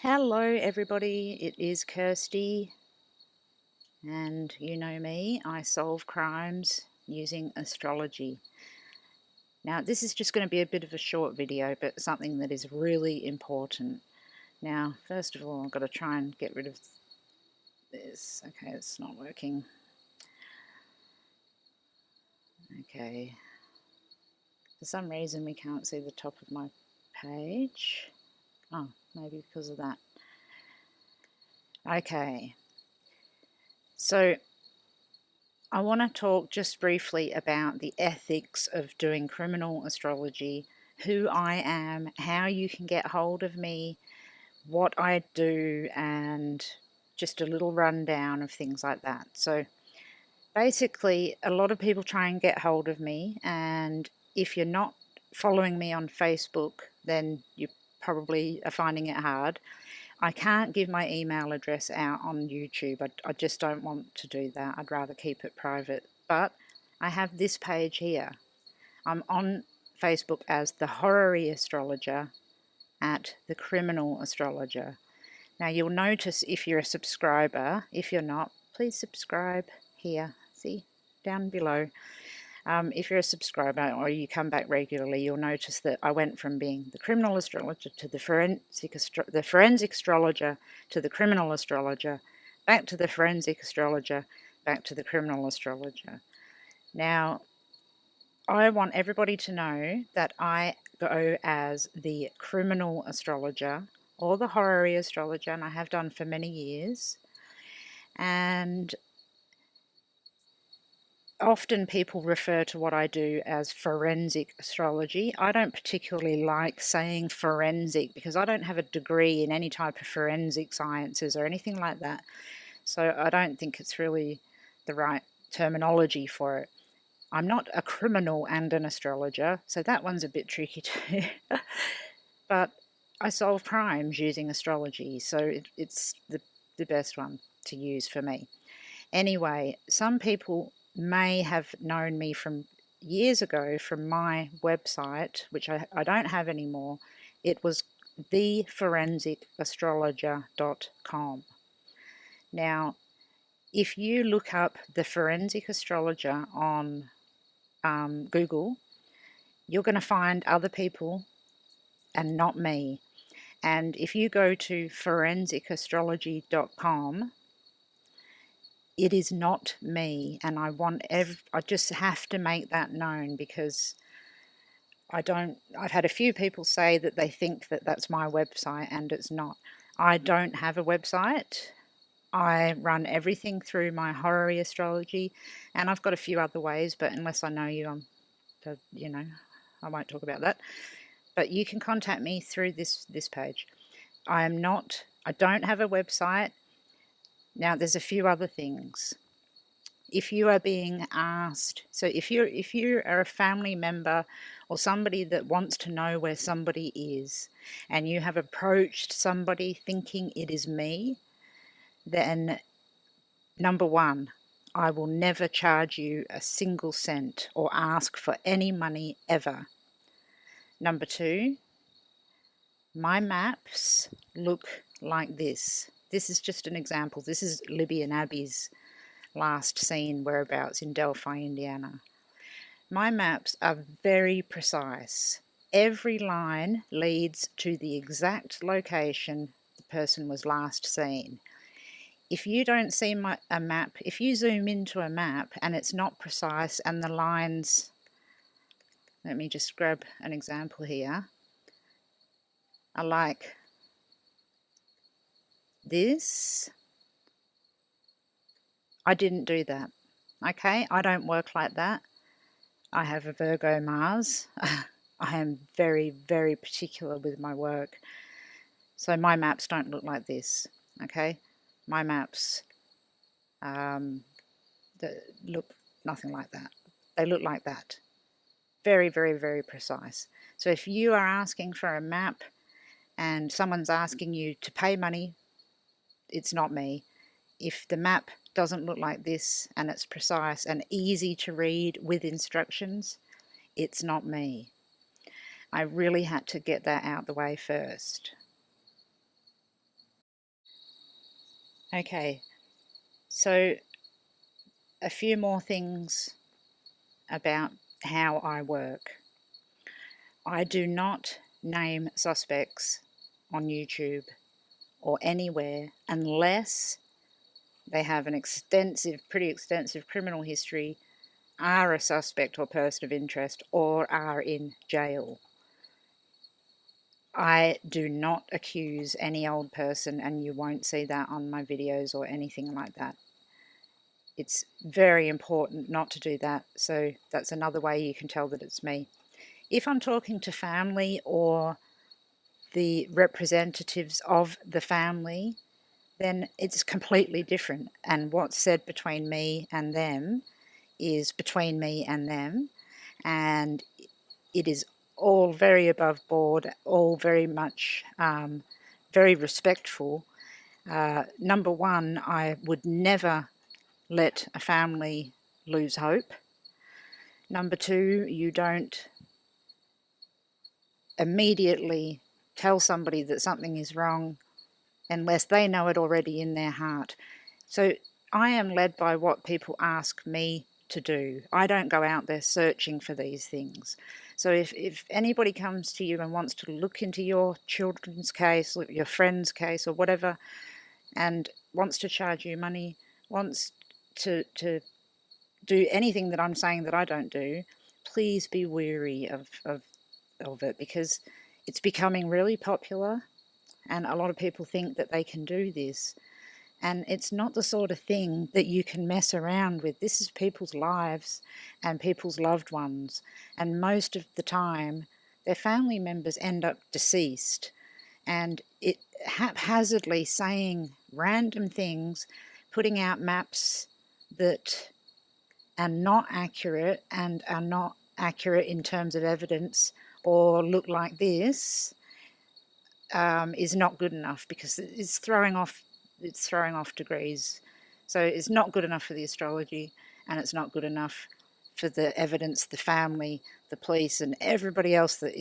Hello everybody, it is Kirsty, and you know me, I solve crimes using astrology. Now this is just going to be a bit of a short video, but something that is really important. Now first of all, I've got to try and get rid of this. Okay, it's not working. Okay, for some reason we can't see the top of my page. Oh, maybe because of that. Okay, so I want to talk just briefly about the ethics of doing criminal astrology, who I am, how you can get hold of me, what I do, and just a little rundown of things like that. So basically, a lot of people try and get hold of me, and if you're not following me on Facebook, then you probably are finding it hard. I can't give my email address out on YouTube. I just don't want to do that. I'd rather keep it private. But I have this page here. I'm on Facebook as the Horary Astrologer at the Criminal Astrologer. Now you'll notice if you're a subscriber, if you're not, please subscribe here. See, down below. If you're a subscriber or you come back regularly, you'll notice that I went from being the criminal astrologer to the forensic astrologer to the criminal astrologer, back to the forensic astrologer, back to the criminal astrologer. Now, I want everybody to know that I go as the criminal astrologer or the horary astrologer, and I have done for many years. And often people refer to what I do as forensic astrology. I don't particularly like saying forensic because I don't have a degree in any type of forensic sciences or anything like that. So I don't think it's really the right terminology for it. I'm not a criminal and an astrologer, so that one's a bit tricky too. But I solve crimes using astrology, so it's the best one to use for me. Anyway, some people may have known me from years ago from my website, which I don't have anymore. It was theforensicastrologer.com. Now, if you look up the forensic astrologer on Google, you're going to find other people and not me. And if you go to forensicastrology.com, it is not me, and I just have to make that known because I've had a few people say that they think that that's my website and it's not. I don't have a website. I run everything through my horary astrology, and I've got a few other ways, but unless I know you, I won't talk about that. But you can contact me through this page. I don't have a website. Now, there's a few other things. If you are being asked, so if you are a family member or somebody that wants to know where somebody is, and you have approached somebody thinking it is me, then number one, I will never charge you a single cent or ask for any money ever. Number two, my maps look like this. This is just an example. This is Libby and Abby's last seen whereabouts in Delphi, Indiana. My maps are very precise. Every line leads to the exact location the person was last seen. If you don't see a map, if you zoom into a map and it's not precise and the lines, let me just grab an example here, are like this, I didn't do that. Okay, I don't work like that. I have a Virgo Mars. I am very, very particular with my work. So my maps don't look like this. Okay, my maps look nothing like that. They look like that. Very, very, very precise. So if you are asking for a map and someone's asking you to pay money, it's not me. If the map doesn't look like this and it's precise and easy to read with instructions, it's not me. I really had to get that out the way first. Okay, so a few more things about how I work. I do not name suspects on YouTube or anywhere unless they have an pretty extensive criminal history, are a suspect or person of interest, or are in jail. I do not accuse any old person, and you won't see that on my videos or anything like that. It's very important not to do that, so that's another way you can tell that it's me. If I'm talking to family or the representatives of the family, then it's completely different. And what's said between me and them is between me and them. And it is all very above board, all very much very respectful. Number one, I would never let a family lose hope. Number two, you don't immediately tell somebody that something is wrong unless they know it already in their heart. So I am led by what people ask me to do. I don't go out there searching for these things. So if anybody comes to you and wants to look into your children's case, your friend's case or whatever, and wants to charge you money, wants to do anything that I'm saying that I don't do, please be wary of it, because it's becoming really popular and a lot of people think that they can do this. And it's not the sort of thing that you can mess around with. This is people's lives and people's loved ones. And most of the time, their family members end up deceased. And it haphazardly saying random things, putting out maps that are not accurate and are not accurate in terms of evidence or look like this, is not good enough, because it's throwing off degrees. So it's not good enough for the astrology, and it's not good enough for the evidence, the family, the police, and everybody else that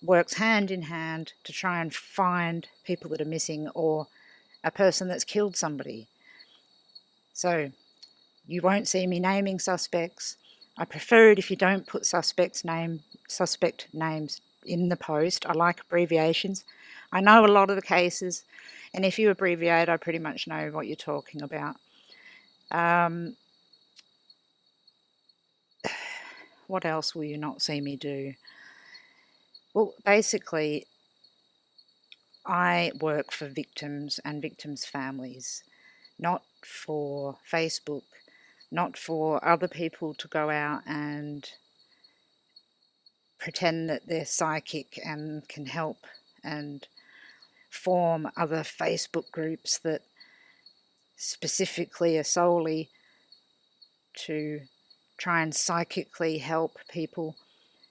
works hand in hand to try and find people that are missing or a person that's killed somebody. So you won't see me naming suspects. I prefer it if you don't put suspect names in the post. I like abbreviations. I know a lot of the cases, and if you abbreviate, I pretty much know what you're talking about. What else will you not see me do? Well, basically, I work for victims and victims' families, not for Facebook, not for other people to go out and pretend that they're psychic and can help and form other Facebook groups that specifically are solely to try and psychically help people.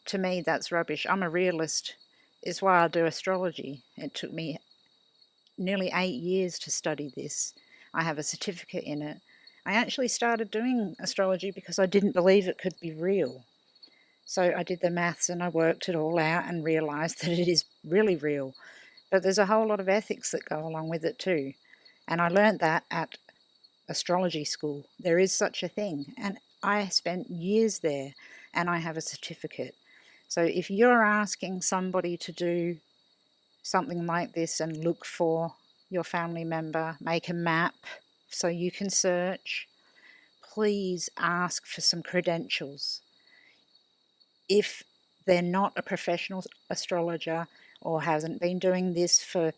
To me, that's rubbish. I'm a realist. It's why I do astrology. It took me nearly 8 years to study this. I have a certificate in it. I actually started doing astrology because I didn't believe it could be real. So I did the maths and I worked it all out and realised that it is really real. But there's a whole lot of ethics that go along with it too. And I learned that at astrology school. There is such a thing. And I spent years there and I have a certificate. So if you're asking somebody to do something like this and look for your family member, make a map so you can search, please ask for some credentials. If they're not a professional astrologer or hasn't been doing this for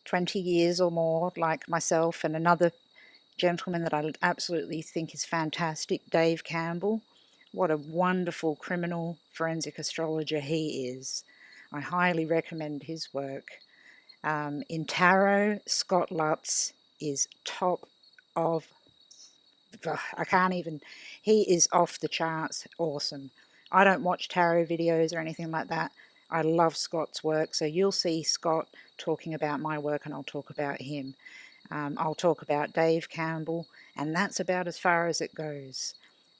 20 years or more, like myself and another gentleman that I absolutely think is fantastic, Dave Campbell, what a wonderful criminal forensic astrologer he is. I highly recommend his work. In tarot, Scott Lutz is top of, he is off the charts awesome. I don't watch tarot videos or anything like that. I love Scott's work, so you'll see Scott talking about my work and I'll talk about him. I'll talk about Dave Campbell, and that's about as far as it goes.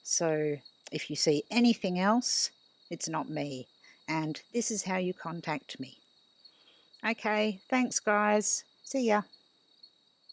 So if you see anything else, it's not me, and this is how you contact me. Okay, thanks guys. See ya.